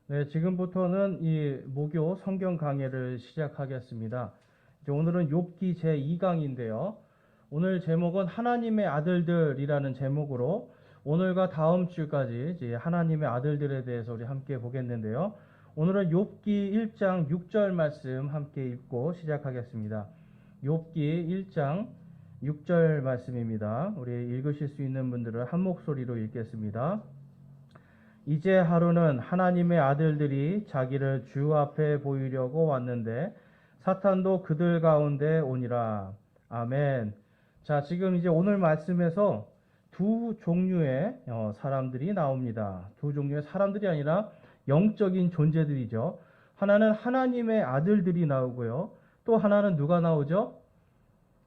네, 지금부터는 이 목요 성경 강해를 시작하겠습니다. 이제 오늘은 욥기 제2강인데요. 오늘 제목은 하나님의 아들들이라는 제목으로 오늘과 다음 주까지 이제 하나님의 아들들에 대해서 우리 함께 보겠는데요. 오늘은 욥기 1장 6절 말씀 함께 읽고 시작하겠습니다. 욥기 1장 6절 말씀입니다. 우리 읽으실 수 있는 분들은 한 목소리로 읽겠습니다. 이제 하루는 하나님의 아들들이 자기를 주 앞에 보이려고 왔는데 사탄도 그들 가운데 오니라. 아멘. 자, 지금 이제 오늘 말씀에서 두 종류의 사람들이 나옵니다. 두 종류의 사람들이 아니라 영적인 존재들이죠. 하나는 하나님의 아들들이 나오고요. 또 하나는 누가 나오죠?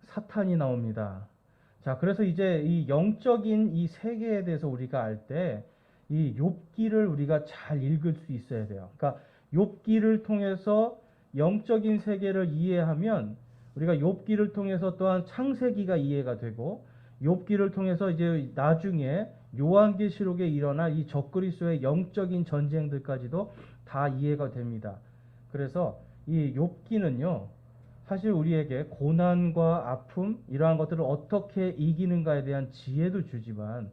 사탄이 나옵니다. 자, 그래서 이제 이 영적인 이 세계에 대해서 우리가 알 때 이 욥기를 우리가 잘 읽을 수 있어야 돼요. 그러니까 욥기를 통해서 영적인 세계를 이해하면 우리가 욥기를 통해서 또한 창세기가 이해가 되고 욥기를 통해서 이제 나중에 요한계시록에 일어날 이 적그리스도의 영적인 전쟁들까지도 다 이해가 됩니다. 그래서 이 욥기는요. 사실 우리에게 고난과 아픔 이러한 것들을 어떻게 이기는가에 대한 지혜도 주지만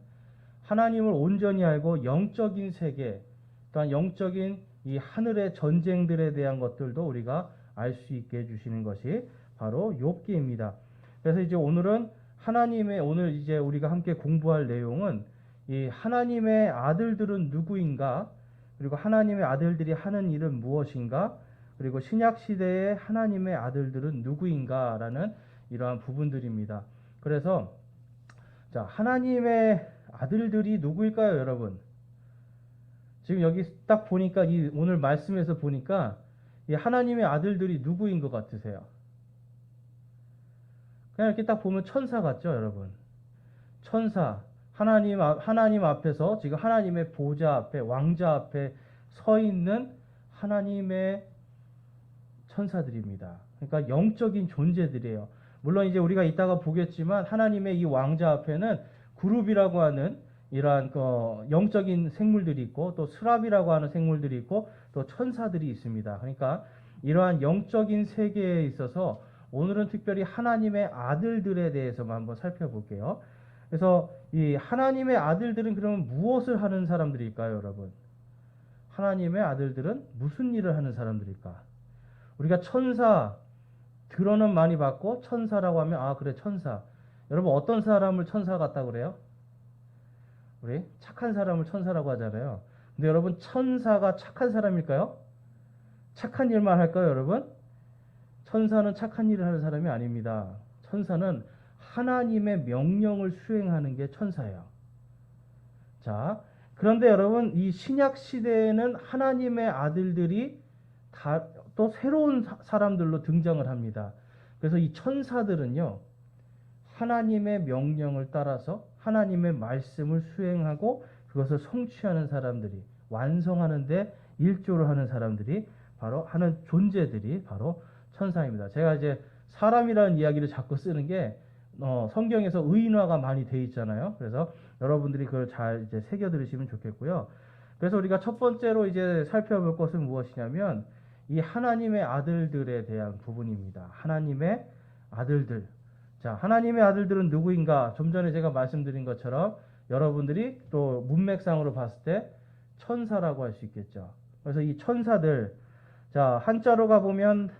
하나님을 온전히 알고 영적인 세계 또한 영적인 이 하늘의 전쟁들에 대한 것들도 우리가 알 수 있게 해주시는 것이 바로 욥기입니다. 그래서 이제 오늘은 오늘 이제 우리가 함께 공부할 내용은 이 하나님의 아들들은 누구인가, 그리고 하나님의 아들들이 하는 일은 무엇인가, 그리고 신약 시대의 하나님의 아들들은 누구인가라는 이러한 부분들입니다. 그래서 자, 하나님의 아들들이 누구일까요, 여러분? 지금 여기 딱 보니까 이 오늘 말씀에서 보니까 이 하나님의 아들들이 누구인 것 같으세요? 그냥 이렇게 딱 보면 천사 같죠, 여러분? 천사, 하나님 앞에서 지금 하나님의 보좌 앞에, 왕자 앞에 서 있는 하나님의 천사들입니다. 그러니까 영적인 존재들이에요. 물론 이제 우리가 이따가 보겠지만 하나님의 이 왕자 앞에는 그룹이라고 하는 이러한 영적인 생물들이 있고 또 스랍이라고 하는 생물들이 있고 또 천사들이 있습니다. 그러니까 이러한 영적인 세계에 있어서 오늘은 특별히 하나님의 아들들에 대해서만 한번 살펴볼게요. 그래서 이 하나님의 아들들은 그러면 무엇을 하는 사람들일까요, 여러분? 하나님의 아들들은 무슨 일을 하는 사람들일까? 우리가 천사 들어는 많이 봤고 천사라고 하면 아 그래 천사. 여러분 어떤 사람을 천사 같다고 그래요? 우리 착한 사람을 천사라고 하잖아요. 근데 여러분 천사가 착한 사람일까요? 착한 일만 할까요, 여러분? 천사는 착한 일을 하는 사람이 아닙니다. 천사는 하나님의 명령을 수행하는 게 천사예요. 자, 그런데 여러분 이 신약 시대에는 하나님의 아들들이 또 새로운 사람들로 등장을 합니다. 그래서 이 천사들은요, 하나님의 명령을 따라서 하나님의 말씀을 수행하고 그것을 성취하는 사람들이, 완성하는데 일조를 하는 사람들이 바로 하는 존재들이 바로 천사입니다. 제가 이제 사람이라는 이야기를 자꾸 쓰는 게 성경에서 의인화가 많이 돼 있잖아요. 그래서 여러분들이 그걸 잘 이제 새겨 들으시면 좋겠고요. 그래서 우리가 첫 번째로 이제 살펴볼 것은 무엇이냐면 이 하나님의 아들들에 대한 부분입니다. 하나님의 아들들. 자, 하나님의 아들들은 누구인가? 좀 전에 제가 말씀드린 것처럼 여러분들이 또 문맥상으로 봤을 때 천사라고 할 수 있겠죠. 그래서 이 천사들, 자, 한자로 가보면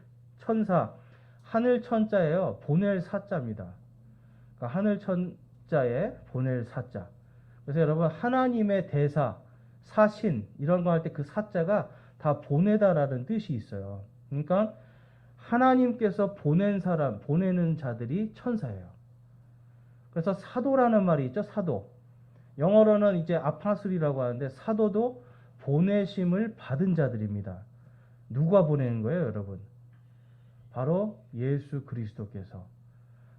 천사, 하늘 천자예요. 보낼 사자입니다. 그러니까 하늘 천자에 보낼 사자. 그래서 여러분 하나님의 대사, 사신 이런 거 할 때 그 사자가 다 보내다라는 뜻이 있어요. 그러니까 하나님께서 보낸 사람, 보내는 자들이 천사예요. 그래서 사도라는 말이 있죠. 사도. 영어로는 이제 아파슬이라고 하는데 사도도 보내심을 받은 자들입니다. 누가 보내는 거예요, 여러분? 바로 예수 그리스도께서.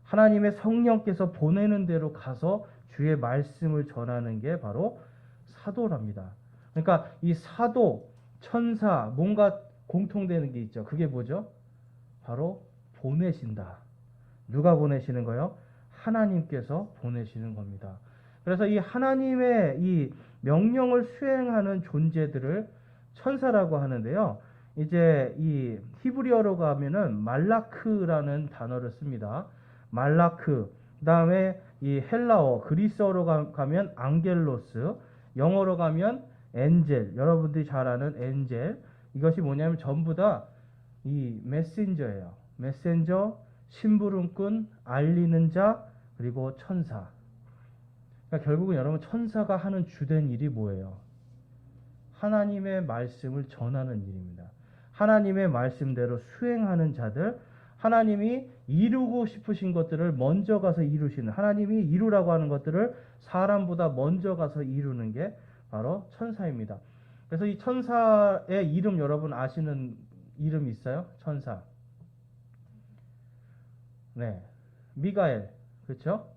하나님의 성령께서 보내는 대로 가서 주의 말씀을 전하는 게 바로 사도랍니다. 그러니까 이 사도, 천사, 뭔가 공통되는 게 있죠. 그게 뭐죠? 바로 보내신다. 누가 보내시는 거요? 하나님께서 보내시는 겁니다. 그래서 이 하나님의 이 명령을 수행하는 존재들을 천사라고 하는데요. 이제 이 히브리어로 가면은 말라크라는 단어를 씁니다. 말라크. 그다음에 이 헬라어, 그리스어로 가면 앙겔로스, 영어로 가면 엔젤. 여러분들이 잘 아는 엔젤. 이것이 뭐냐면 전부 다 이 메신저예요. 메신저, 심부름꾼, 알리는 자, 그리고 천사. 그러니까 결국은 여러분 천사가 하는 주된 일이 뭐예요? 하나님의 말씀을 전하는 일입니다. 하나님의 말씀대로 수행하는 자들, 하나님이 이루고 싶으신 것들을 먼저 가서 이루시는, 하나님이 이루라고 하는 것들을 사람보다 먼저 가서 이루는 게 바로 천사입니다. 그래서 이 천사의 이름 여러분 아시는 이름 있어요? 천사. 네. 미가엘. 그렇죠?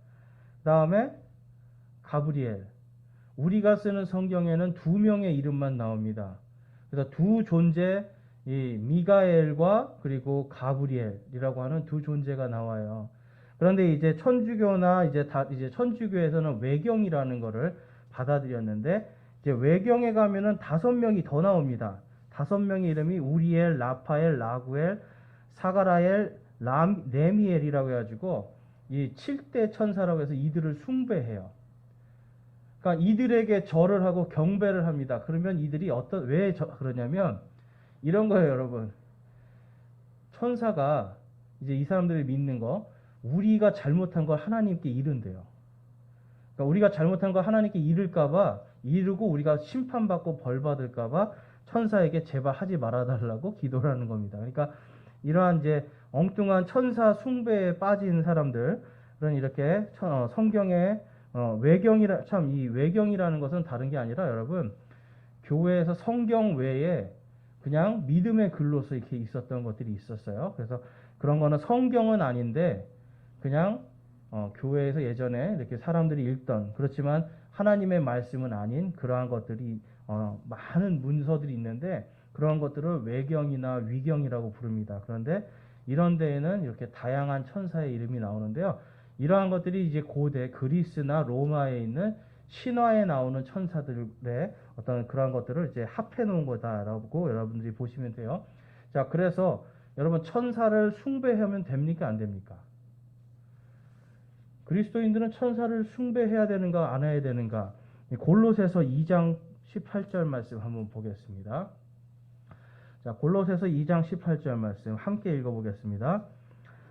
그다음에 가브리엘. 우리가 쓰는 성경에는 두 명의 이름만 나옵니다. 그래서 두 존재, 이 미가엘과 그리고 가브리엘이라고 하는 두 존재가 나와요. 그런데 이제 천주교나 이제 천주교에서는 외경이라는 거를 받아들였는데, 이제 외경에 가면은 5명이 더 나옵니다. 5명의 이름이 우리엘, 라파엘, 라구엘, 사가라엘, 레미엘이라고 해가지고 이 7대 천사라고 해서 이들을 숭배해요. 그러니까 이들에게 절을 하고 경배를 합니다. 그러면 이들이 왜 그러냐면 이런 거예요, 여러분. 천사가 이제 이 사람들이 믿는 거, 우리가 잘못한 걸 하나님께 이른대요. 그러니까 우리가 잘못한 걸 하나님께 이를까봐, 이르고 우리가 심판받고 벌받을까봐 천사에게 제발 하지 말아달라고 기도를 하는 겁니다. 그러니까 이러한 이제 엉뚱한 천사 숭배에 빠진 사람들은 이렇게 성경에 이 외경이라는 것은 다른 게 아니라 여러분, 교회에서 성경 외에 그냥 믿음의 글로서 이렇게 있었던 것들이 있었어요. 그래서 그런 거는 성경은 아닌데 그냥 교회에서 예전에 이렇게 사람들이 읽던, 그렇지만 하나님의 말씀은 아닌 그러한 것들이 많은 문서들이 있는데 그런 것들을 외경이나 위경이라고 부릅니다. 그런데 이런 데에는 이렇게 다양한 천사의 이름이 나오는데요. 이러한 것들이 이제 고대 그리스나 로마에 있는 신화에 나오는 천사들의 어떤 그러한 것들을 이제 합해 놓은 거다라고 여러분들이 보시면 돼요. 자, 그래서 여러분 천사를 숭배하면 됩니까? 안 됩니까? 그리스도인들은 천사를 숭배해야 되는가 안 해야 되는가? 골로새서 2장 18절 말씀 한번 보겠습니다. 자, 골로새서 2장 18절 말씀 함께 읽어보겠습니다.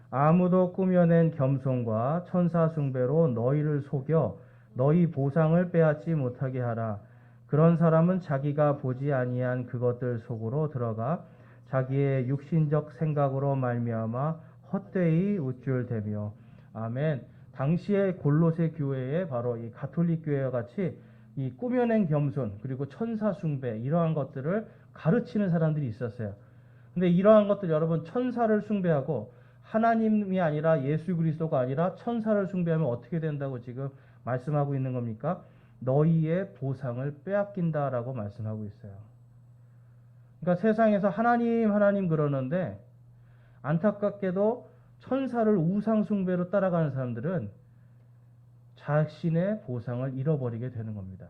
아무도 꾸며낸 겸손과 천사 숭배로 너희를 속여 너희 보상을 빼앗지 못하게 하라. 그런 사람은 자기가 보지 아니한 그것들 속으로 들어가 자기의 육신적 생각으로 말미암아 헛되이 우쭐대며. 아멘. 당시의 골로새 교회에 바로 이 가톨릭 교회와 같이 이 꾸며낸 겸손 그리고 천사 숭배 이러한 것들을 가르치는 사람들이 있었어요. 근데 이러한 것들 여러분, 천사를 숭배하고 하나님이 아니라 예수 그리스도가 아니라 천사를 숭배하면 어떻게 된다고 지금 말씀하고 있는 겁니까? 너희의 보상을 빼앗긴다라고 말씀하고 있어요. 그러니까 세상에서 하나님 그러는데 안타깝게도 천사를 우상 숭배로 따라가는 사람들은 자신의 보상을 잃어버리게 되는 겁니다.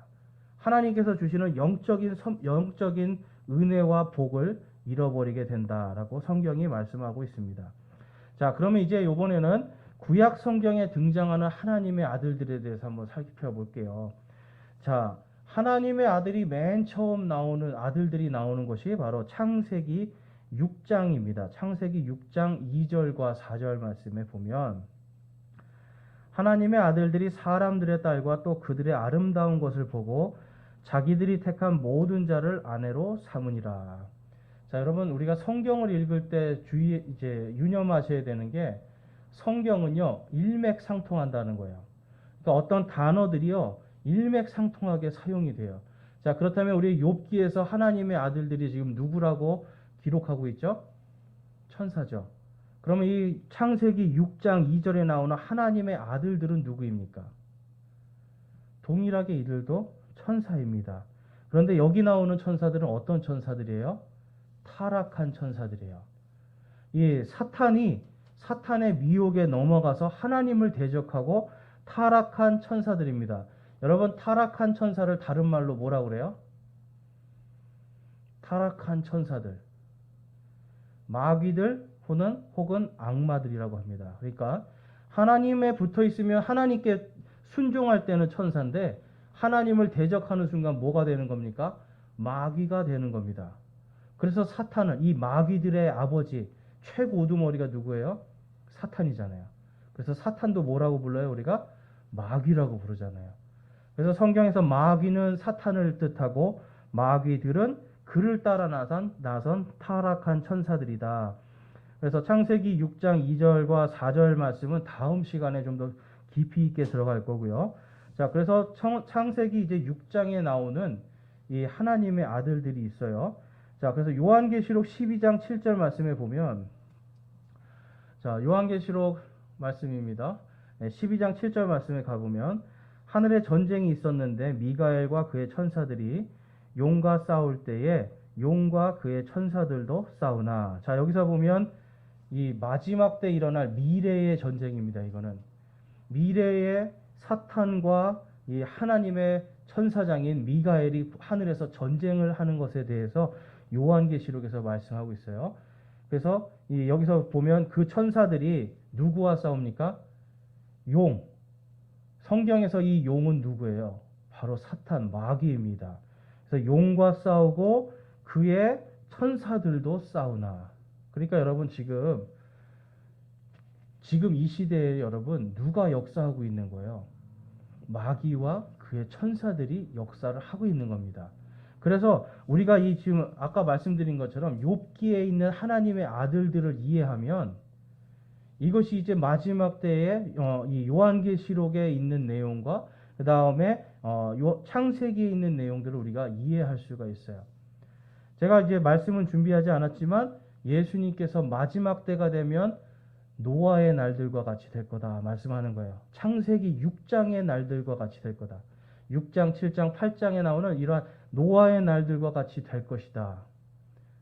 하나님께서 주시는 영적인 은혜와 복을 잃어버리게 된다라고 성경이 말씀하고 있습니다. 자, 그러면 이제 이번에는 구약 성경에 등장하는 하나님의 아들들에 대해서 한번 살펴볼게요. 자, 하나님의 아들이 맨 처음 나오는 아들들이 나오는 것이 바로 창세기 6장입니다. 창세기 6장 2절과 4절 말씀에 보면 하나님의 아들들이 사람들의 딸과 또 그들의 아름다운 것을 보고 자기들이 택한 모든 자를 아내로 삼으니라. 자, 여러분, 우리가 성경을 읽을 때 유념하셔야 되는 게 성경은요, 일맥상통한다는 거예요. 그러니까 어떤 단어들이요, 일맥상통하게 사용이 돼요. 자, 그렇다면 우리 욥기에서 하나님의 아들들이 지금 누구라고 기록하고 있죠? 천사죠. 그러면 이 창세기 6장 2절에 나오는 하나님의 아들들은 누구입니까? 동일하게 이들도 천사입니다. 그런데 여기 나오는 천사들은 어떤 천사들이에요? 타락한 천사들이에요. 이 사탄의 미혹에 넘어가서 하나님을 대적하고 타락한 천사들입니다. 여러분, 타락한 천사를 다른 말로 뭐라고 그래요? 타락한 천사들, 마귀들 혹은 악마들이라고 합니다. 그러니까 하나님에 붙어 있으면 하나님께 순종할 때는 천사인데 하나님을 대적하는 순간 뭐가 되는 겁니까? 마귀가 되는 겁니다. 그래서 사탄은 이 마귀들의 아버지 최고 우두머리가 누구예요? 사탄이잖아요. 그래서 사탄도 뭐라고 불러요? 우리가 마귀라고 부르잖아요. 그래서 성경에서 마귀는 사탄을 뜻하고 마귀들은 그를 따라 나선 타락한 천사들이다. 그래서 창세기 6장 2절과 4절 말씀은 다음 시간에 좀 더 깊이 있게 들어갈 거고요. 자, 그래서 창세기 이제 6장에 나오는 이 하나님의 아들들이 있어요. 자, 그래서 요한계시록 12장 7절 말씀에 보면, 자, 요한계시록 말씀입니다. 12장 7절 말씀에 가보면, 하늘에 전쟁이 있었는데 미가엘과 그의 천사들이 용과 싸울 때에 용과 그의 천사들도 싸우나. 자, 여기서 보면 이 마지막 때 일어날 미래의 전쟁입니다. 이거는 미래의 사탄과 이 하나님의 천사장인 미가엘이 하늘에서 전쟁을 하는 것에 대해서 요한계시록에서 말씀하고 있어요. 그래서 여기서 보면 그 천사들이 누구와 싸웁니까? 용. 성경에서 이 용은 누구예요? 바로 사탄, 마귀입니다. 그래서 용과 싸우고 그의 천사들도 싸우나. 그러니까 여러분 지금 이 시대에 여러분 누가 역사하고 있는 거예요? 마귀와 그의 천사들이 역사를 하고 있는 겁니다. 그래서 우리가 이 지금 아까 말씀드린 것처럼 욥기에 있는 하나님의 아들들을 이해하면 이것이 이제 마지막 때에 이 요한계시록에 있는 내용과 그 다음에 창세기에 있는 내용들을 우리가 이해할 수가 있어요. 제가 이제 말씀은 준비하지 않았지만 예수님께서 마지막 때가 되면 노아의 날들과 같이 될 거다 말씀하는 거예요. 창세기 6장의 날들과 같이 될 거다. 6장, 7장, 8장에 나오는 이러한 노아의 날들과 같이 될 것이다.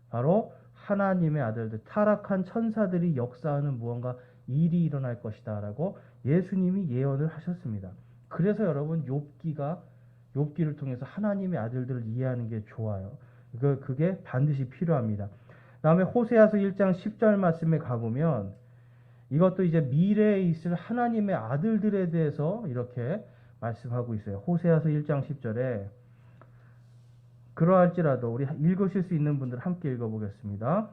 바로 하나님의 아들들, 타락한 천사들이 역사하는 무언가 일이 일어날 것이다 라고 예수님이 예언을 하셨습니다. 그래서 여러분 욥기를 통해서 하나님의 아들들을 이해하는 게 좋아요. 그게 반드시 필요합니다. 다음에 호세아서 1장 10절 말씀에 가보면 이것도 이제 미래에 있을 하나님의 아들들에 대해서 이렇게 말씀하고 있어요. 호세아서 1장 10절에 그러할지라도 우리 읽으실 수 있는 분들 함께 읽어보겠습니다.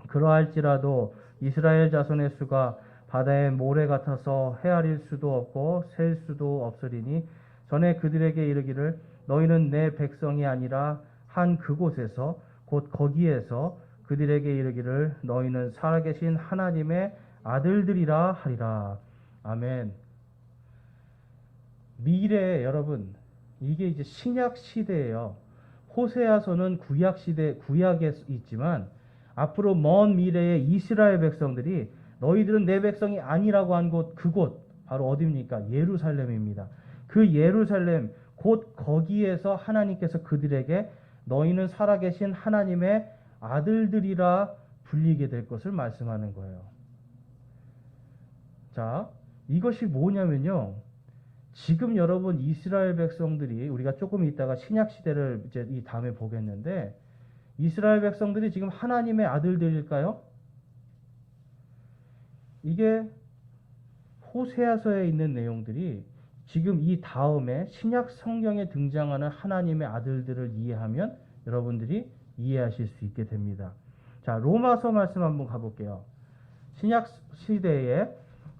그러할지라도 이스라엘 자손의 수가 바다의 모래 같아서 헤아릴 수도 없고 셀 수도 없으리니 전에 그들에게 이르기를 너희는 내 백성이 아니라 한 그곳에서 곧 거기에서 그들에게 이르기를 너희는 살아계신 하나님의 아들들이라 하리라. 아멘. 미래에 여러분 이게 이제 신약 시대예요. 호세아서는 구약 시대 구약에 있지만 앞으로 먼 미래에 이스라엘 백성들이 너희들은 내 백성이 아니라고 한 곳 그곳 바로 어디입니까? 예루살렘입니다. 그 예루살렘 곧 거기에서 하나님께서 그들에게 너희는 살아계신 하나님의 아들들이라 불리게 될 것을 말씀하는 거예요. 자, 이것이 뭐냐면요. 지금 여러분 이스라엘 백성들이 우리가 조금 있다가 신약 시대를 이제 이 다음에 보겠는데 이스라엘 백성들이 지금 하나님의 아들들일까요? 이게 호세아서에 있는 내용들이 지금 이 다음에 신약 성경에 등장하는 하나님의 아들들을 이해하면 여러분들이 이해하실 수 있게 됩니다. 자, 로마서 말씀 한번 가볼게요. 신약 시대에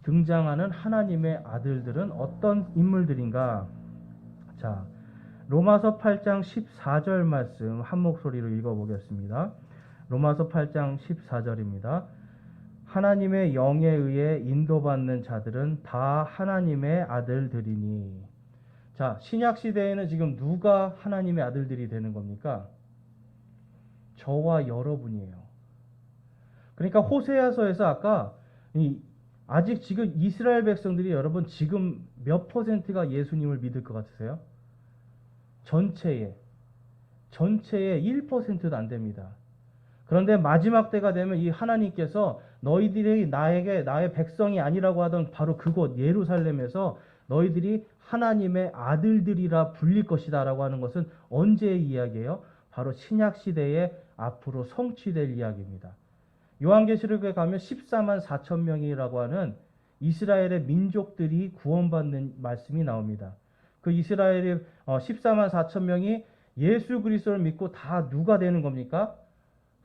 등장하는 하나님의 아들들은 어떤 인물들인가? 자, 로마서 8장 14절 말씀 한 목소리로 읽어보겠습니다. 로마서 8장 14절입니다. 하나님의 영에 의해 인도받는 자들은 다 하나님의 아들들이니. 자, 신약 시대에는 지금 누가 하나님의 아들들이 되는 겁니까? 저와 여러분이에요. 그러니까 호세아서에서 아까 아직 지금 이스라엘 백성들이 여러분 지금 몇 퍼센트가 예수님을 믿을 것 같으세요? 전체의 1%도 안 됩니다. 그런데 마지막 때가 되면 이 하나님께서 너희들이 나의 백성이 아니라고 하던 바로 그곳 예루살렘에서 너희들이 하나님의 아들들이라 불릴 것이다 라고 하는 것은 언제의 이야기예요? 바로 신약 시대에 앞으로 성취될 이야기입니다. 요한계시록에 가면 14만 4천 명이라고 하는 이스라엘의 민족들이 구원받는 말씀이 나옵니다. 그 이스라엘의 14만 4천 명이 예수 그리스도를 믿고 다 누가 되는 겁니까?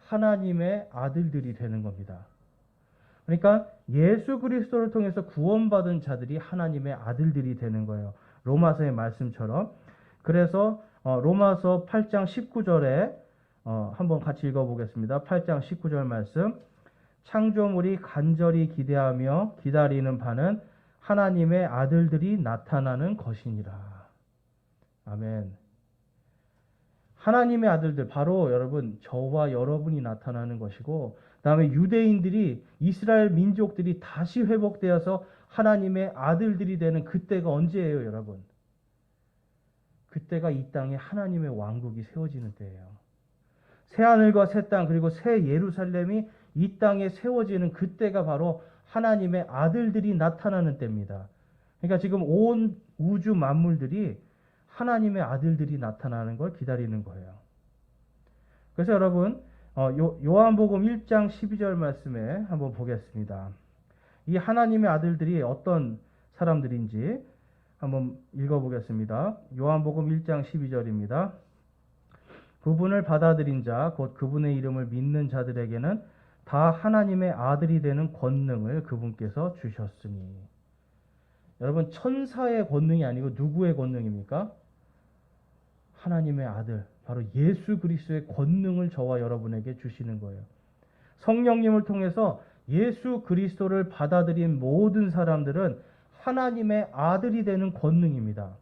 하나님의 아들들이 되는 겁니다. 그러니까 예수 그리스도를 통해서 구원받은 자들이 하나님의 아들들이 되는 거예요. 로마서의 말씀처럼. 그래서 로마서 8장 19절에 한번 같이 읽어보겠습니다. 8장 19절 말씀. 창조물이 간절히 기대하며 기다리는 바는 하나님의 아들들이 나타나는 것이니라. 아멘. 하나님의 아들들, 바로 여러분 저와 여러분이 나타나는 것이고, 그 다음에 유대인들이, 이스라엘 민족들이 다시 회복되어서 하나님의 아들들이 되는 그때가 언제예요, 여러분? 그때가 이 땅에 하나님의 왕국이 세워지는 때예요. 새하늘과 새 땅, 그리고 새 예루살렘이 이 땅에 세워지는 그때가 바로 하나님의 아들들이 나타나는 때입니다. 그러니까 지금 온 우주 만물들이 하나님의 아들들이 나타나는 걸 기다리는 거예요. 그래서 여러분, 요한복음 1장 12절 말씀에 한번 보겠습니다. 이 하나님의 아들들이 어떤 사람들인지 한번 읽어보겠습니다. 요한복음 1장 12절입니다. 그분을 받아들인 자, 곧 그분의 이름을 믿는 자들에게는 다 하나님의 아들이 되는 권능을 그분께서 주셨으니. 여러분, 천사의 권능이 아니고 누구의 권능입니까? 하나님의 아들, 바로 예수 그리스도의 권능을 저와 여러분에게 주시는 거예요. 성령님을 통해서 예수 그리스도를 받아들인 모든 사람들은 하나님의 아들이 되는 권능입니다.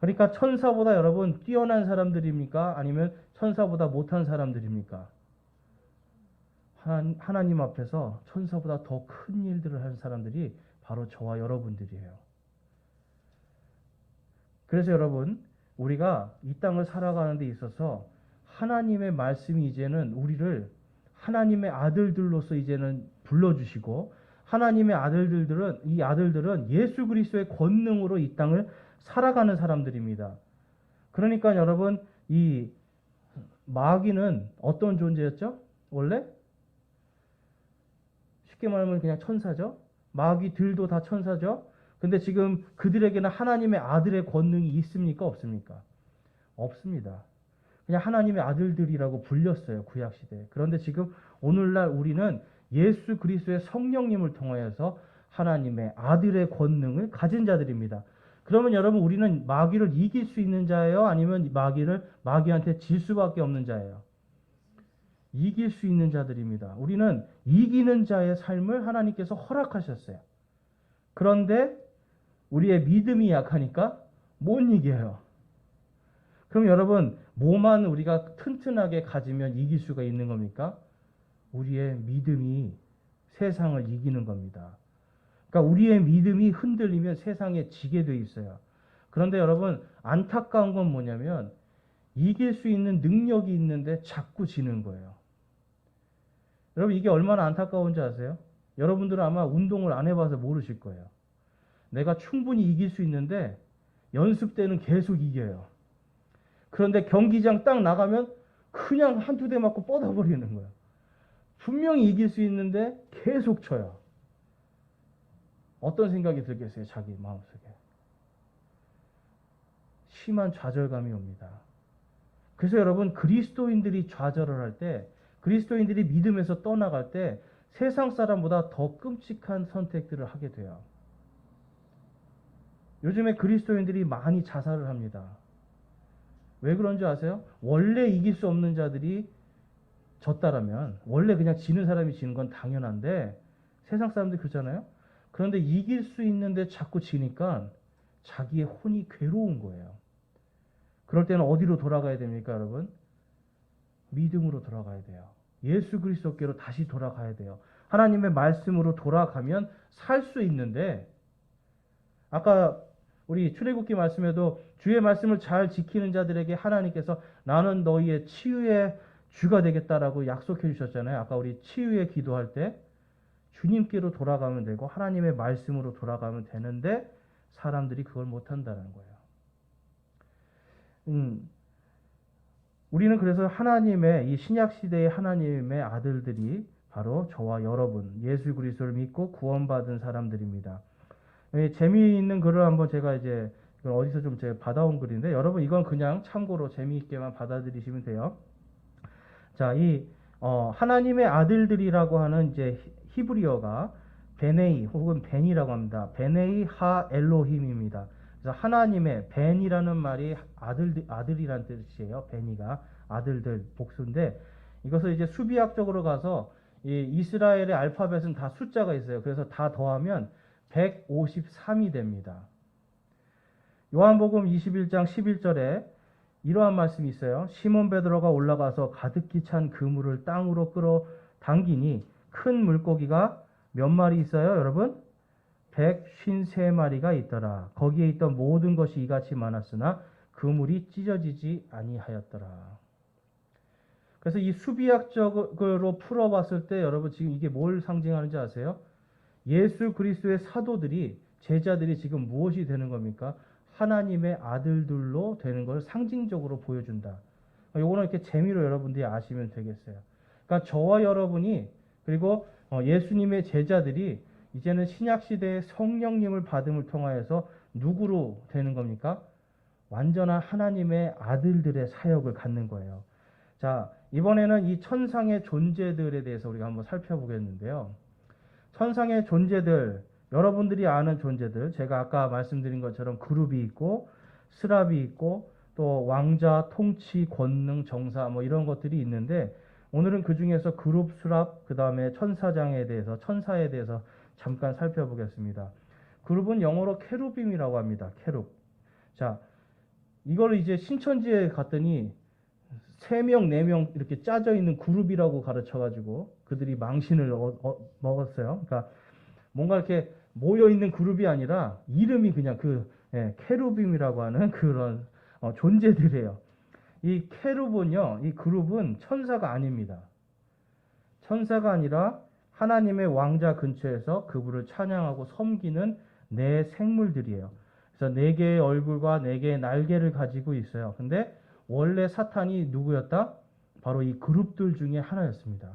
그러니까 천사보다 여러분 뛰어난 사람들입니까? 아니면 천사보다 못한 사람들입니까? 하나님 앞에서 천사보다 더 큰 일들을 한 사람들이 바로 저와 여러분들이에요. 그래서 여러분, 우리가 이 땅을 살아가는 데 있어서 하나님의 말씀이 이제는 우리를 하나님의 아들들로서 이제는 불러주시고, 하나님의 이 아들들은 예수 그리스도의 권능으로 이 땅을 살아가는 사람들입니다. 그러니까 여러분, 이 마귀는 어떤 존재였죠? 원래? 쉽게 말하면 그냥 천사죠. 마귀들도 다 천사죠. 근데 지금 그들에게는 하나님의 아들의 권능이 있습니까? 없습니까? 없습니다. 그냥 하나님의 아들들이라고 불렸어요, 구약시대에. 그런데 지금 오늘날 우리는 예수 그리스도의 성령님을 통하여서 하나님의 아들의 권능을 가진 자들입니다. 그러면 여러분, 우리는 마귀를 이길 수 있는 자예요? 아니면 마귀한테 질 수밖에 없는 자예요? 이길 수 있는 자들입니다. 우리는 이기는 자의 삶을 하나님께서 허락하셨어요. 그런데 우리의 믿음이 약하니까 못 이겨요. 그럼 여러분, 뭐만 우리가 튼튼하게 가지면 이길 수가 있는 겁니까? 우리의 믿음이 세상을 이기는 겁니다. 그러니까 우리의 믿음이 흔들리면 세상에 지게 돼 있어요. 그런데 여러분, 안타까운 건 뭐냐면 이길 수 있는 능력이 있는데 자꾸 지는 거예요. 여러분, 이게 얼마나 안타까운지 아세요? 여러분들은 아마 운동을 안 해봐서 모르실 거예요. 내가 충분히 이길 수 있는데 연습 때는 계속 이겨요. 그런데 경기장 딱 나가면 그냥 한두 대 맞고 뻗어버리는 거예요. 분명히 이길 수 있는데 계속 쳐요. 어떤 생각이 들겠어요? 자기 마음속에. 심한 좌절감이 옵니다. 그래서 여러분, 그리스도인들이 좌절을 할 때, 그리스도인들이 믿음에서 떠나갈 때 세상 사람보다 더 끔찍한 선택들을 하게 돼요. 요즘에 그리스도인들이 많이 자살을 합니다. 왜 그런지 아세요? 원래 이길 수 없는 자들이 졌다라면, 원래 그냥 지는 사람이 지는 건 당연한데, 세상 사람들이 그렇잖아요? 그런데 이길 수 있는데 자꾸 지니까 자기의 혼이 괴로운 거예요. 그럴 때는 어디로 돌아가야 됩니까, 여러분? 믿음으로 돌아가야 돼요. 예수 그리스도께로 다시 돌아가야 돼요. 하나님의 말씀으로 돌아가면 살 수 있는데, 아까 우리 출애굽기 말씀에도 주의 말씀을 잘 지키는 자들에게 하나님께서 나는 너희의 치유의 주가 되겠다라고 약속해 주셨잖아요. 아까 우리 치유의 기도할 때 주님께로 돌아가면 되고 하나님의 말씀으로 돌아가면 되는데 사람들이 그걸 못한다는 거예요. 우리는 그래서 하나님의 이 신약 시대의 하나님의 아들들이 바로 저와 여러분 예수 그리스도를 믿고 구원받은 사람들입니다. 재미있는 글을 한번 제가 이제 이건 어디서 좀 제가 받아온 글인데 여러분 이건 그냥 참고로 재미있게만 받아들이시면 돼요. 자, 하나님의 아들들이라고 하는 이제 히브리어가 베네이 혹은 벤이라고 합니다. 베네이 하 엘로힘입니다. 그래서 하나님의 벤이라는 말이 아들이란 뜻이에요. 베니가 아들들 복수인데 이것을 이제 수비학적으로 가서 이 이스라엘의 알파벳은 다 숫자가 있어요. 그래서 다 더하면 153이 됩니다. 요한복음 21장 11절에 이러한 말씀이 있어요. 시몬 베드로가 올라가서 가득히 찬 그물을 땅으로 끌어 당기니 큰 물고기가 몇 마리 있어요, 여러분? 153마리가 있더라. 거기에 있던 모든 것이 이같이 많았으나 그물이 찢어지지 아니하였더라. 그래서 이 수비학적으로 풀어봤을 때 여러분 지금 이게 뭘 상징하는지 아세요? 예수 그리스도의 사도들이 제자들이 지금 무엇이 되는 겁니까? 하나님의 아들들로 되는 것을 상징적으로 보여준다. 요거는 이렇게 재미로 여러분들이 아시면 되겠어요. 그러니까 저와 여러분이 그리고 예수님의 제자들이 이제는 신약 시대의 성령님을 받음을 통하여서 누구로 되는 겁니까? 완전한 하나님의 아들들의 사역을 갖는 거예요. 자, 이번에는 이 천상의 존재들에 대해서 우리가 한번 살펴보겠는데요. 천상의 존재들, 여러분들이 아는 존재들, 제가 아까 말씀드린 것처럼 그룹이 있고 스랍이 있고 또 왕자, 통치, 권능, 정사 뭐 이런 것들이 있는데 오늘은 그 중에서 그룹, 스랍, 그 다음에 천사장에 대해서 천사에 대해서 잠깐 살펴보겠습니다. 그룹은 영어로 케루빔이라고 합니다. 케룹. 자, 이걸 이제 신천지에 갔더니 3명, 4명 이렇게 짜져 있는 그룹이라고 가르쳐가지고 그들이 망신을 먹었어요. 그러니까 뭔가 이렇게 모여있는 그룹이 아니라 이름이 그냥 케루빔이라고 하는 그런 존재들이에요. 이 케룹은요, 이 그룹은 천사가 아닙니다. 천사가 아니라 하나님의 왕자 근처에서 그분을 찬양하고 섬기는 네 생물들이에요. 그래서 4개의 얼굴과 4개의 날개를 가지고 있어요. 근데 원래 사탄이 누구였다? 바로 이 그룹들 중에 하나였습니다.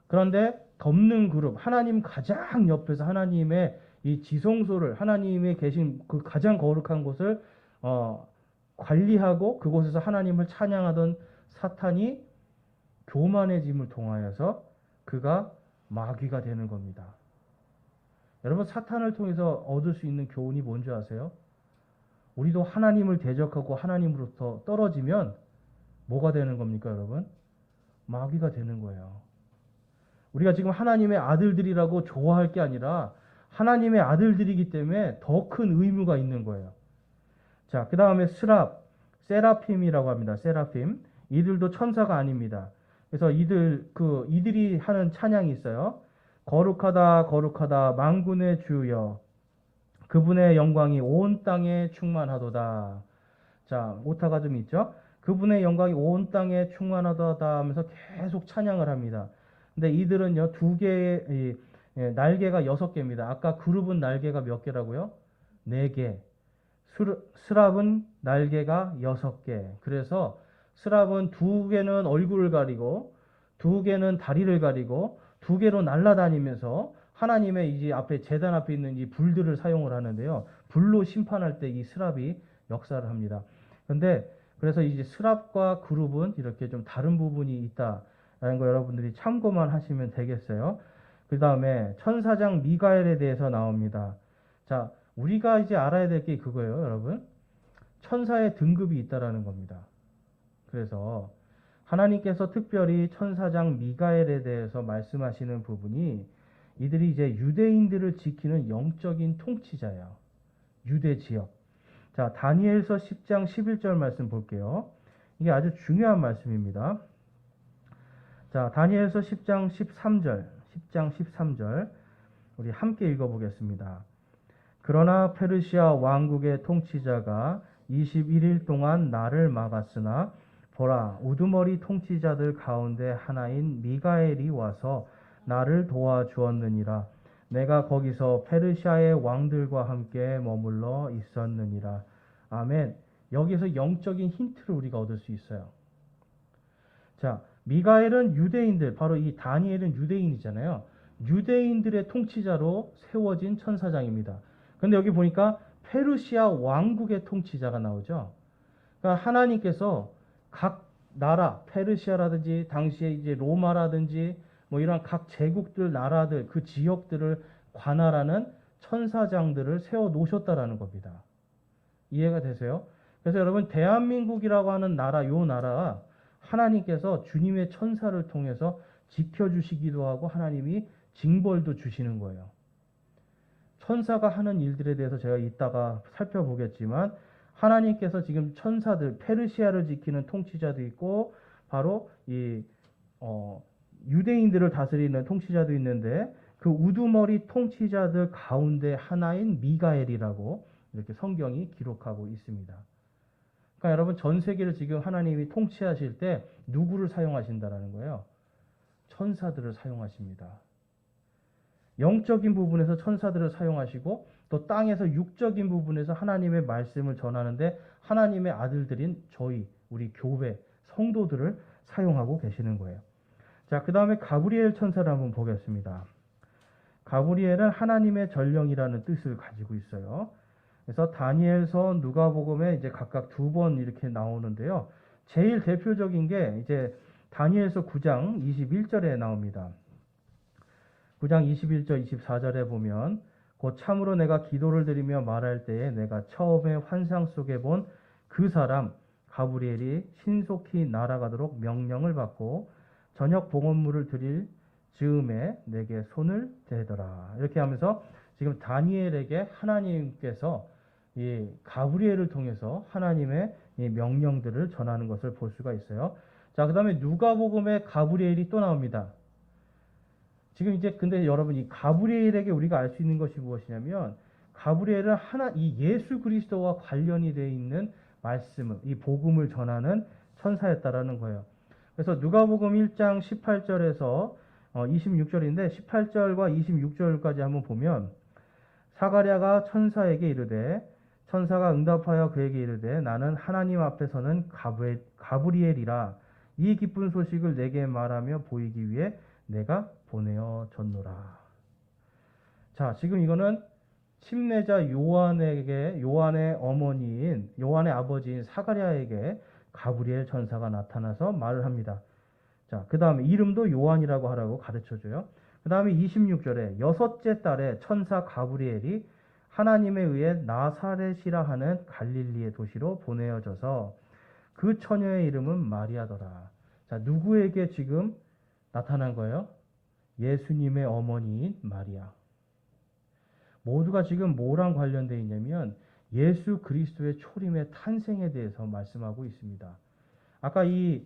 그런데 덮는 그룹, 하나님 가장 옆에서 하나님의 이 지성소를, 하나님의 계신 그 가장 거룩한 곳을 관리하고 그곳에서 하나님을 찬양하던 사탄이 교만해짐을 통하여서 그가 마귀가 되는 겁니다. 여러분, 사탄을 통해서 얻을 수 있는 교훈이 뭔지 아세요? 우리도 하나님을 대적하고 하나님으로부터 떨어지면 뭐가 되는 겁니까, 여러분? 마귀가 되는 거예요. 우리가 지금 하나님의 아들들이라고 좋아할 게 아니라 하나님의 아들들이기 때문에 더 큰 의무가 있는 거예요. 자, 그 다음에 세라핌이라고 합니다. 세라핌. 이들도 천사가 아닙니다. 그래서 이들이 하는 찬양이 있어요. 거룩하다, 거룩하다, 만군의 주여. 그분의 영광이 온 땅에 충만하도다. 자, 오타가 좀 있죠? 그분의 영광이 온 땅에 충만하도다 하면서 계속 찬양을 합니다. 근데 이들은요, 2개의 날개가 6개입니다. 아까 그룹은 날개가 몇 개라고요? 4개. 스랍은 날개가 6개. 그래서 스랍은 2개는 얼굴을 가리고 2개는 다리를 가리고 2개로 날아다니면서 하나님의 이제 앞에 제단 앞에 있는 이 불들을 사용을 하는데요. 불로 심판할 때 이 스랍이 역사를 합니다. 그런데 그래서 이제 스랍과 그룹은 이렇게 좀 다른 부분이 있다라는 거 여러분들이 참고만 하시면 되겠어요. 그 다음에 천사장 미가엘에 대해서 나옵니다. 자, 우리가 이제 알아야 될 게 그거예요, 여러분. 천사의 등급이 있다라는 겁니다. 그래서 하나님께서 특별히 천사장 미가엘에 대해서 말씀하시는 부분이 이들이 이제 유대인들을 지키는 영적인 통치자예요. 유대 지역. 자, 다니엘서 10장 11절 말씀 볼게요. 이게 아주 중요한 말씀입니다. 자, 다니엘서 10장 13절 우리 함께 읽어보겠습니다. 그러나 페르시아 왕국의 통치자가 21일 동안 나를 막았으나 보라, 우두머리 통치자들 가운데 하나인 미가엘이 와서 나를 도와주었느니라. 내가 거기서 페르시아의 왕들과 함께 머물러 있었느니라. 아멘. 여기서 영적인 힌트를 우리가 얻을 수 있어요. 자, 미가엘은 유대인들, 바로 이 다니엘은 유대인이잖아요. 유대인들의 통치자로 세워진 천사장입니다. 근데 여기 보니까 페르시아 왕국의 통치자가 나오죠. 그러니까 하나님께서 각 나라, 페르시아라든지 당시에 이제 로마라든지 뭐 이런 각 제국들, 나라들, 그 지역들을 관할하는 천사장들을 세워 놓으셨다라는 겁니다. 이해가 되세요? 그래서 여러분, 대한민국이라고 하는 나라, 요 나라 하나님께서 주님의 천사를 통해서 지켜주시기도 하고 하나님이 징벌도 주시는 거예요. 천사가 하는 일들에 대해서 제가 이따가 살펴보겠지만 하나님께서 지금 천사들, 페르시아를 지키는 통치자도 있고 바로 이 유대인들을 다스리는 통치자도 있는데 그 우두머리 통치자들 가운데 하나인 미가엘이라고 이렇게 성경이 기록하고 있습니다. 그러니까 여러분, 전 세계를 지금 하나님이 통치하실 때 누구를 사용하신다라는 거예요? 천사들을 사용하십니다. 영적인 부분에서 천사들을 사용하시고 또 땅에서 육적인 부분에서 하나님의 말씀을 전하는데 하나님의 아들들인 저희, 우리 교회, 성도들을 사용하고 계시는 거예요. 자, 그 다음에 가브리엘 천사를 한번 보겠습니다. 가브리엘은 하나님의 전령이라는 뜻을 가지고 있어요. 그래서 다니엘서, 누가복음에 이제 각각 2번 이렇게 나오는데요. 제일 대표적인 게 이제 다니엘서 9장 21절에 나옵니다. 9장 21절 24절에 보면 곧 참으로 내가 기도를 드리며 말할 때에 내가 처음에 환상 속에 본 그 사람 가브리엘이 신속히 날아가도록 명령을 받고 저녁 봉헌물을 드릴 즈음에 내게 손을 대더라. 이렇게 하면서 지금 다니엘에게 하나님께서 이 가브리엘을 통해서 하나님의 이 명령들을 전하는 것을 볼 수가 있어요. 자, 그 다음에 누가복음에 가브리엘이 또 나옵니다. 지금 이제 근데 여러분, 이 가브리엘에게 우리가 알 수 있는 것이 무엇이냐면 가브리엘은 이 예수 그리스도와 관련이 되어 있는 말씀을, 이 복음을 전하는 천사였다라는 거예요. 그래서 누가복음 1장 18절에서 26절인데 18절과 26절까지 한번 보면 사가랴가 천사에게 이르되 천사가 응답하여 그에게 이르되 나는 하나님 앞에서는 가브리엘이라 이 기쁜 소식을 내게 말하며 보이기 위해 내가 보내어 줬노라. 자, 지금 이거는 침례자 요한의 어머니인, 요한의 아버지인 사가랴에게 가브리엘 천사가 나타나서 말을 합니다. 자, 그 다음에 이름도 요한이라고 하라고 가르쳐줘요. 그 다음에 26절에 여섯째 달에 천사 가브리엘이 하나님에 의해 나사렛이라 하는 갈릴리의 도시로 보내어져서 그 처녀의 이름은 마리아더라. 자, 누구에게 지금 나타난 거예요? 예수님의 어머니인 마리아. 모두가 지금 뭐랑 관련되어 있냐면 예수 그리스도의 초림의 탄생에 대해서 말씀하고 있습니다. 아까 이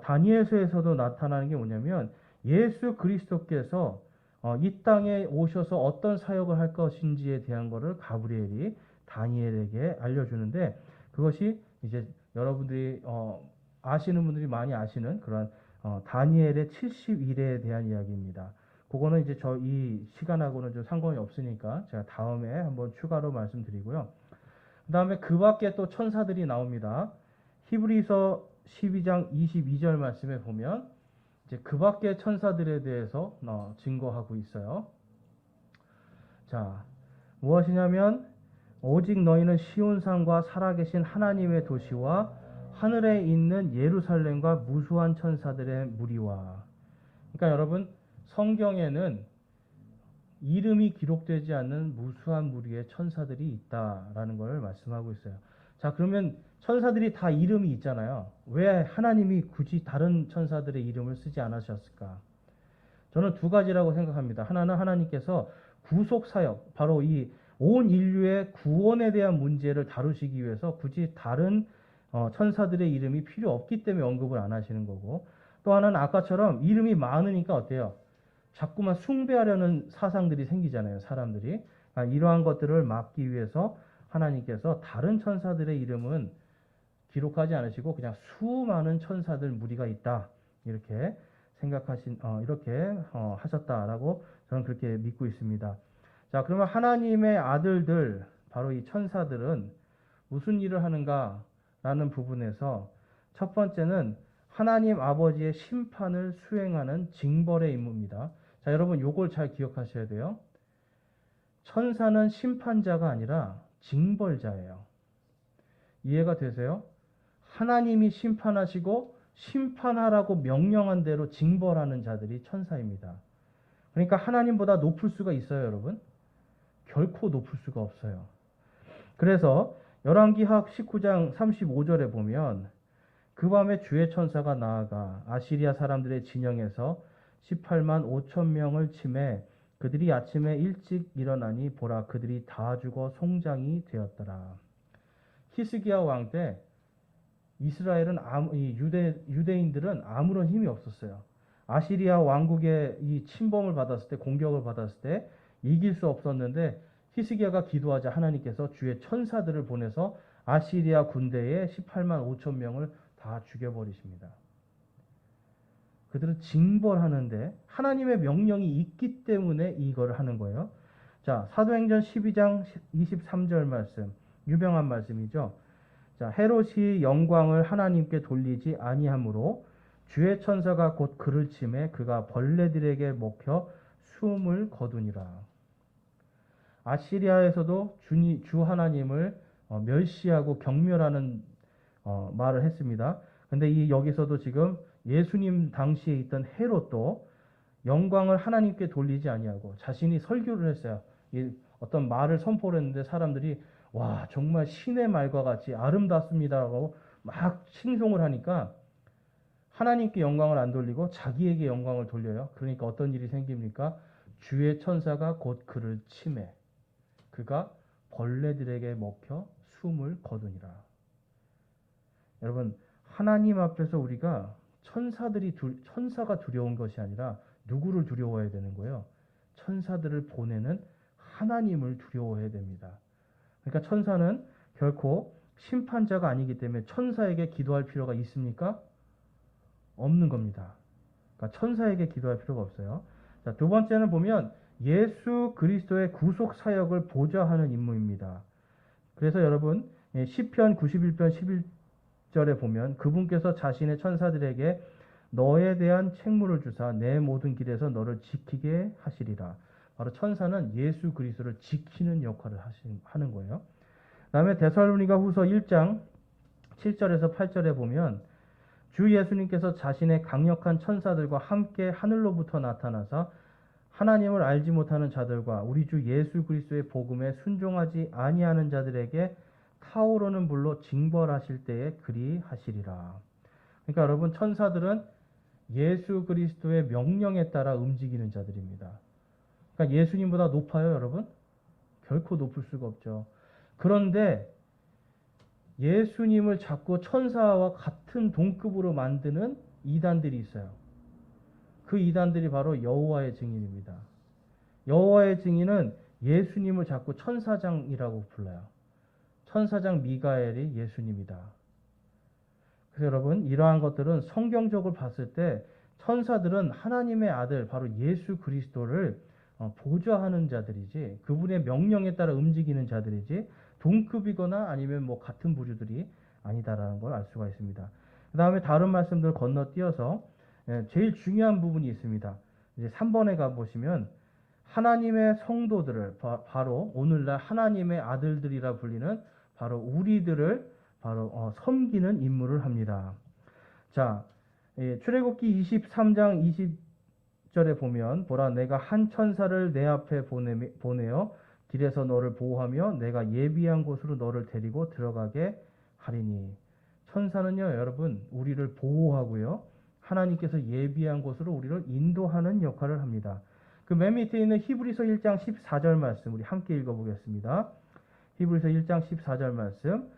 다니엘서에서도 나타나는 게 뭐냐면 예수 그리스도께서 이 땅에 오셔서 어떤 사역을 할 것인지에 대한 것을 가브리엘이 다니엘에게 알려주는데 그것이 이제 여러분들이 아시는 분들이 많이 아시는 그런 다니엘의 70일에 대한 이야기입니다. 그거는 이제 이 시간하고는 좀 상관이 없으니까 제가 다음에 한번 추가로 말씀드리고요. 그 다음에 그 밖에 또 천사들이 나옵니다. 히브리서 12장 22절 말씀에 보면 이제 그 밖에 천사들에 대해서 증거하고 있어요. 자, 무엇이냐면 오직 너희는 시온산과 살아계신 하나님의 도시와 하늘에 있는 예루살렘과 무수한 천사들의 무리와. 그러니까 여러분, 성경에는 이름이 기록되지 않는 무수한 무리의 천사들이 있다라는 걸 말씀하고 있어요. 자, 그러면 천사들이 다 이름이 있잖아요. 왜 하나님이 굳이 다른 천사들의 이름을 쓰지 않으셨을까? 저는 두 가지라고 생각합니다. 하나는 하나님께서 구속 사역, 바로 이 온 인류의 구원에 대한 문제를 다루시기 위해서 굳이 다른 천사들의 이름이 필요 없기 때문에 언급을 안 하시는 거고, 또 하나는 아까처럼 이름이 많으니까 어때요? 자꾸만 숭배하려는 사상들이 생기잖아요, 사람들이. 이러한 것들을 막기 위해서 하나님께서 다른 천사들의 이름은 기록하지 않으시고 그냥 수많은 천사들 무리가 있다, 이렇게 이렇게 하셨다라고 저는 그렇게 믿고 있습니다. 자, 그러면 하나님의 아들들, 바로 이 천사들은 무슨 일을 하는가라는 부분에서 첫 번째는 하나님 아버지의 심판을 수행하는 징벌의 임무입니다. 자, 여러분 요걸 잘 기억하셔야 돼요. 천사는 심판자가 아니라 징벌자예요. 이해가 되세요? 하나님이 심판하시고 심판하라고 명령한 대로 징벌하는 자들이 천사입니다. 그러니까 하나님보다 높을 수가 있어요, 여러분? 결코 높을 수가 없어요. 그래서 열왕기하 19장 35절에 보면 그 밤에 주의 천사가 나아가 아시리아 사람들의 진영에서 18만 5천 명을 치매 그들이 아침에 일찍 일어나니 보라 그들이 다 죽어 송장이 되었더라. 히스기야 왕 때 이스라엘은 유대인들은 아무런 힘이 없었어요. 아시리아 왕국의 이 침범을 받았을 때 공격을 받았을 때 이길 수 없었는데 히스기야가 기도하자 하나님께서 주의 천사들을 보내서 아시리아 군대의 18만 5천 명을 다 죽여버리십니다. 그들은 징벌하는데 하나님의 명령이 있기 때문에 이걸 하는 거예요. 자, 사도행전 12장 23절 말씀, 유명한 말씀이죠. 자, 헤롯이 영광을 하나님께 돌리지 아니하므로 주의 천사가 곧 그를 치매 그가 벌레들에게 먹혀 숨을 거두니라. 아시리아에서도 주 하나님을 멸시하고 경멸하는 말을 했습니다. 근데 여기서도 지금 예수님 당시에 있던 헤롯도 영광을 하나님께 돌리지 아니하고 자신이 설교를 했어요. 어떤 말을 선포를 했는데 사람들이 와 정말 신의 말과 같이 아름답습니다라고 막 칭송을 하니까 하나님께 영광을 안 돌리고 자기에게 영광을 돌려요. 그러니까 어떤 일이 생깁니까? 주의 천사가 곧 그를 치매 그가 벌레들에게 먹혀 숨을 거두니라. 여러분 하나님 앞에서 우리가 천사가 두려운 것이 아니라 누구를 두려워해야 되는 거예요? 천사들을 보내는 하나님을 두려워해야 됩니다. 그러니까 천사는 결코 심판자가 아니기 때문에 천사에게 기도할 필요가 있습니까? 없는 겁니다. 그러니까 천사에게 기도할 필요가 없어요. 자, 두 번째는 보면 예수 그리스도의 구속 사역을 보좌하는 임무입니다. 그래서 여러분 시편 91편 11절에 보면 그분께서 자신의 천사들에게 너에 대한 책무를 주사 내 모든 길에서 너를 지키게 하시리라. 바로 천사는 예수 그리스도를 지키는 역할을 하는 거예요. 그 다음에 데살로니가 후서 1장 7절에서 8절에 보면 주 예수님께서 자신의 강력한 천사들과 함께 하늘로부터 나타나사 하나님을 알지 못하는 자들과 우리 주 예수 그리스도의 복음에 순종하지 아니하는 자들에게 타오르는 불로 징벌하실 때에 그리하시리라. 그러니까 여러분 천사들은 예수 그리스도의 명령에 따라 움직이는 자들입니다. 그러니까 예수님보다 높아요, 여러분? 결코 높을 수가 없죠. 그런데 예수님을 자꾸 천사와 같은 동급으로 만드는 이단들이 있어요. 그 이단들이 바로 여호와의 증인입니다. 여호와의 증인은 예수님을 자꾸 천사장이라고 불러요. 천사장 미가엘이 예수님이다. 그래서 여러분 이러한 것들은 성경적으로 봤을 때 천사들은 하나님의 아들 바로 예수 그리스도를 보좌하는 자들이지 그분의 명령에 따라 움직이는 자들이지 동급이거나 아니면 뭐 같은 부류들이 아니다라는 걸 알 수가 있습니다. 그 다음에 다른 말씀들 건너뛰어서 제일 중요한 부분이 있습니다. 이제 3번에 가보시면 하나님의 성도들을 바로 오늘날 하나님의 아들들이라 불리는 바로 우리들을 바로 섬기는 임무를 합니다. 자, 출애굽기 23장 20절에 보면 보라 내가 한 천사를 내 앞에 보내어 길에서 너를 보호하며 내가 예비한 곳으로 너를 데리고 들어가게 하리니. 천사는요 여러분 우리를 보호하고요 하나님께서 예비한 곳으로 우리를 인도하는 역할을 합니다. 그 맨 밑에 있는 히브리서 1장 14절 말씀 우리 함께 읽어보겠습니다. 히브리서 1장 14절 말씀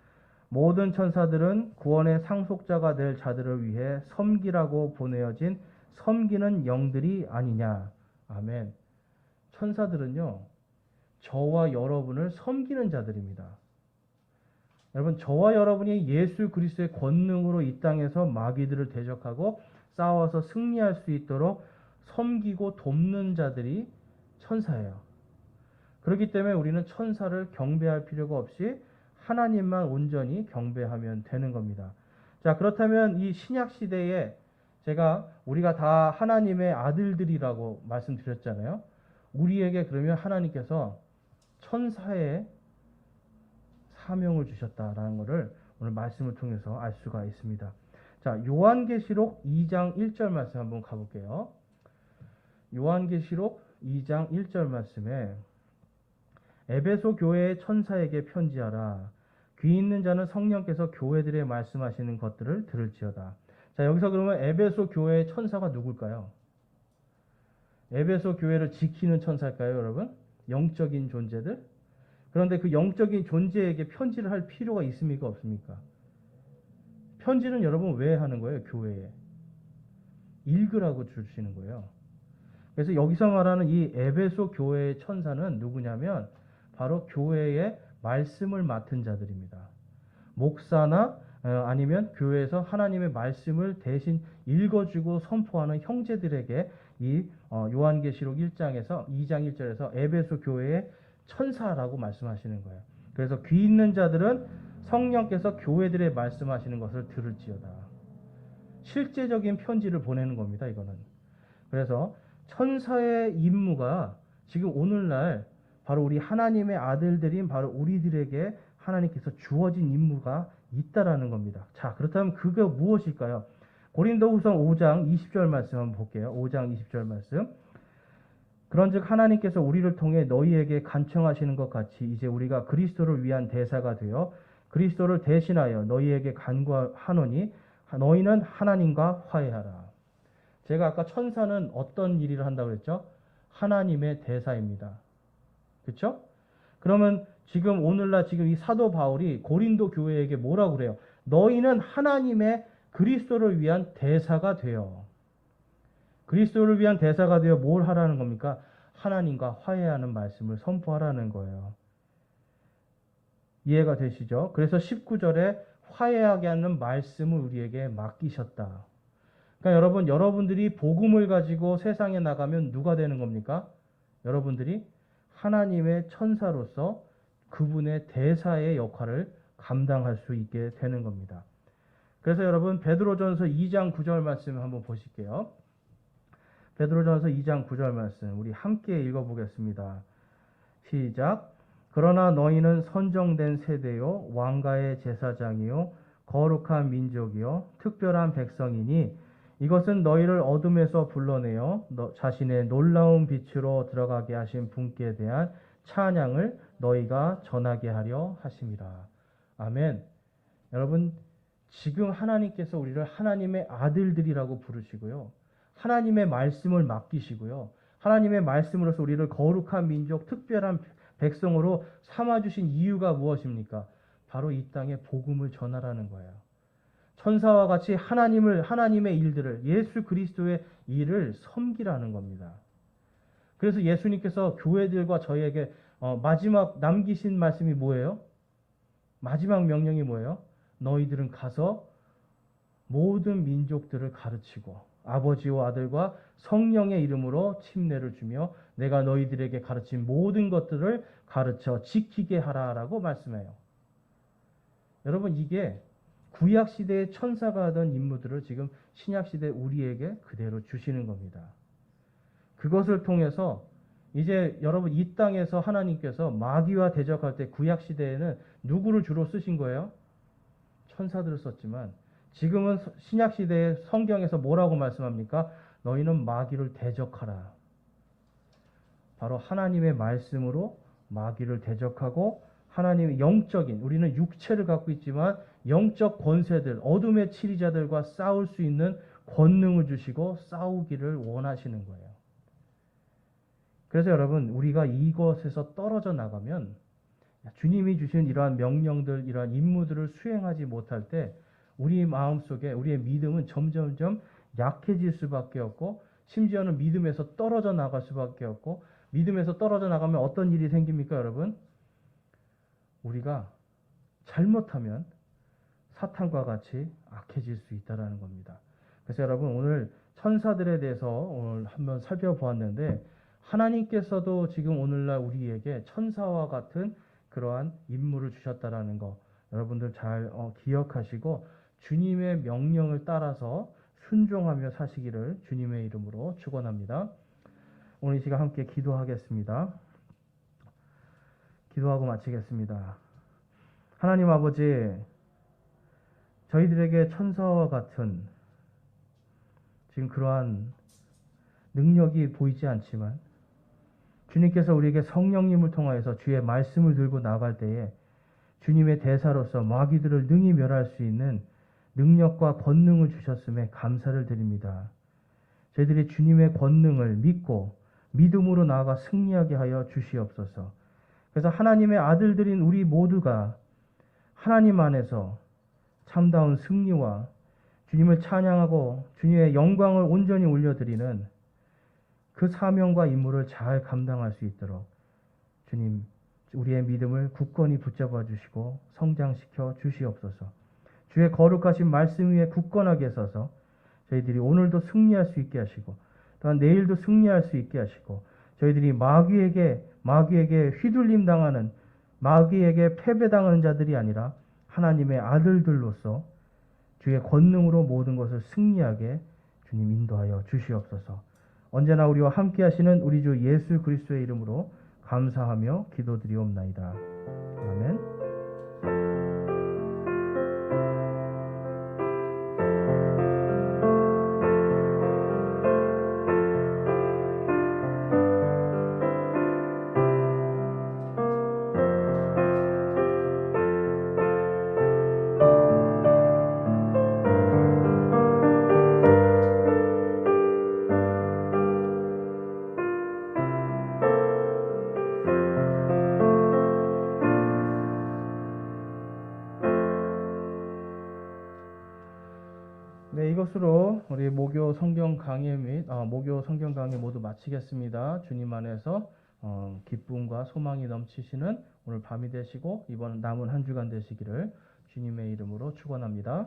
모든 천사들은 구원의 상속자가 될 자들을 위해 섬기라고 보내어진 섬기는 영들이 아니냐. 아멘. 천사들은요 저와 여러분을 섬기는 자들입니다. 여러분 저와 여러분이 예수 그리스도의 권능으로 이 땅에서 마귀들을 대적하고 싸워서 승리할 수 있도록 섬기고 돕는 자들이 천사예요. 그렇기 때문에 우리는 천사를 경배할 필요가 없이 하나님만 온전히 경배하면 되는 겁니다. 자, 그렇다면 이 신약 시대에 우리가 다 하나님의 아들들이라고 말씀드렸잖아요. 우리에게 그러면 하나님께서 천사의 사명을 주셨다라는 것을 오늘 말씀을 통해서 알 수가 있습니다. 자, 요한계시록 2장 1절 말씀 한번 가볼게요. 요한계시록 2장 1절 말씀에 에베소 교회의 천사에게 편지하라. 귀 있는 자는 성령께서 교회들에 말씀하시는 것들을 들을지어다. 자, 여기서 그러면 에베소 교회의 천사가 누굴까요? 에베소 교회를 지키는 천사일까요, 여러분? 영적인 존재들? 그런데 그 영적인 존재에게 편지를 할 필요가 있습니까, 없습니까? 편지는 여러분 왜 하는 거예요, 교회에? 읽으라고 주시는 거예요. 그래서 여기서 말하는 이 에베소 교회의 천사는 누구냐면 바로 교회의 말씀을 맡은 자들입니다. 목사나 아니면 교회에서 하나님의 말씀을 대신 읽어주고 선포하는 형제들에게 이 요한계시록 1장에서 2장 1절에서 에베소 교회의 천사라고 말씀하시는 거예요. 그래서 귀 있는 자들은 성령께서 교회들에 말씀하시는 것을 들을지어다. 실제적인 편지를 보내는 겁니다, 이거는. 그래서 천사의 임무가 지금 오늘날 바로 우리 하나님의 아들들인 바로 우리들에게 하나님께서 주어진 임무가 있다라는 겁니다. 자, 그렇다면 그게 무엇일까요? 고린도후서 5장 20절 말씀 한번 볼게요. 5장 20절 말씀. 그런즉 하나님께서 우리를 통해 너희에게 간청하시는 것 같이 이제 우리가 그리스도를 위한 대사가 되어 그리스도를 대신하여 너희에게 간구하노니 너희는 하나님과 화해하라. 제가 아까 천사는 어떤 일을 한다고 그랬죠? 하나님의 대사입니다. 그렇죠? 그러면 지금 오늘날 지금 이 사도 바울이 고린도 교회에게 뭐라고 그래요? 너희는 하나님의 그리스도를 위한 대사가 되어. 그리스도를 위한 대사가 되어 뭘 하라는 겁니까? 하나님과 화해하는 말씀을 선포하라는 거예요. 이해가 되시죠? 그래서 19절에 화해하게 하는 말씀을 우리에게 맡기셨다. 그러니까 여러분들이 복음을 가지고 세상에 나가면 누가 되는 겁니까? 여러분들이 하나님의 천사로서 그분의 대사의 역할을 감당할 수 있게 되는 겁니다. 그래서 여러분 베드로전서 2장 9절 말씀 한번 보실게요. 베드로전서 2장 9절 말씀 우리 함께 읽어보겠습니다. 시작. 그러나 너희는 선정된 세대요 왕가의 제사장이요 거룩한 민족이요 특별한 백성이니 이것은 너희를 어둠에서 불러내어 자신의 놀라운 빛으로 들어가게 하신 분께 대한 찬양을 너희가 전하게 하려 하심이라. 아멘. 여러분 지금 하나님께서 우리를 하나님의 아들들이라고 부르시고요. 하나님의 말씀을 맡기시고요. 하나님의 말씀으로서 우리를 거룩한 민족, 특별한 백성으로 삼아주신 이유가 무엇입니까? 바로 이 땅에 복음을 전하라는 거예요. 천사와 같이 하나님의 일들을, 예수 그리스도의 일을 섬기라는 겁니다. 그래서 예수님께서 교회들과 저희에게 마지막 남기신 말씀이 뭐예요? 마지막 명령이 뭐예요? 너희들은 가서 모든 민족들을 가르치고 아버지와 아들과 성령의 이름으로 침례를 주며 내가 너희들에게 가르친 모든 것들을 가르쳐 지키게 하라라고 말씀해요. 여러분 이게 구약시대의 천사가 하던 임무들을 지금 신약시대 우리에게 그대로 주시는 겁니다. 그것을 통해서 이제 여러분 이 땅에서 하나님께서 마귀와 대적할 때 구약시대에는 누구를 주로 쓰신 거예요? 천사들을 썼지만 지금은 신약시대의 성경에서 뭐라고 말씀합니까? 너희는 마귀를 대적하라. 바로 하나님의 말씀으로 마귀를 대적하고 하나님의 영적인 우리는 육체를 갖고 있지만 영적 권세들 어둠의 치리자들과 싸울 수 있는 권능을 주시고 싸우기를 원하시는 거예요. 그래서 여러분 우리가 이것에서 떨어져 나가면 주님이 주신 이러한 명령들 이러한 임무들을 수행하지 못할 때 우리 마음속에 우리의 믿음은 점점점 약해질 수밖에 없고 심지어는 믿음에서 떨어져 나갈 수밖에 없고 믿음에서 떨어져 나가면 어떤 일이 생깁니까 여러분? 우리가 잘못하면 사탄과 같이 악해질 수 있다는 겁니다. 그래서 여러분 오늘 천사들에 대해서 오늘 한번 살펴보았는데 하나님께서도 지금 오늘날 우리에게 천사와 같은 그러한 임무를 주셨다라는 거 여러분들 잘 기억하시고 주님의 명령을 따라서 순종하며 사시기를 주님의 이름으로 축원합니다. 오늘 이 시간 함께 기도하겠습니다. 기도하고 마치겠습니다. 하나님 아버지, 저희들에게 천사와 같은 지금 그러한 능력이 보이지 않지만 주님께서 우리에게 성령님을 통하여서 주의 말씀을 들고 나갈 때에 주님의 대사로서 마귀들을 능히 멸할 수 있는 능력과 권능을 주셨음에 감사를 드립니다. 저희들이 주님의 권능을 믿고 믿음으로 나아가 승리하게 하여 주시옵소서. 그래서 하나님의 아들들인 우리 모두가 하나님 안에서 참다운 승리와 주님을 찬양하고 주님의 영광을 온전히 올려드리는 그 사명과 임무를 잘 감당할 수 있도록 주님, 우리의 믿음을 굳건히 붙잡아 주시고 성장시켜 주시옵소서. 주의 거룩하신 말씀 위에 굳건하게 서서 저희들이 오늘도 승리할 수 있게 하시고 또한 내일도 승리할 수 있게 하시고 저희들이 마귀에게 휘둘림 당하는, 마귀에게 패배당하는 자들이 아니라 하나님의 아들들로서 주의 권능으로 모든 것을 승리하게 주님 인도하여 주시옵소서. 언제나 우리와 함께 하시는 우리 주 예수 그리스도의 이름으로 감사하며 기도드리옵나이다. 아멘. 네, 이것으로 우리 목요 성경 강의 및 목요 성경 강의 모두 마치겠습니다. 주님 안에서 기쁨과 소망이 넘치시는 오늘 밤이 되시고 이번 남은 한 주간 되시기를 주님의 이름으로 축원합니다.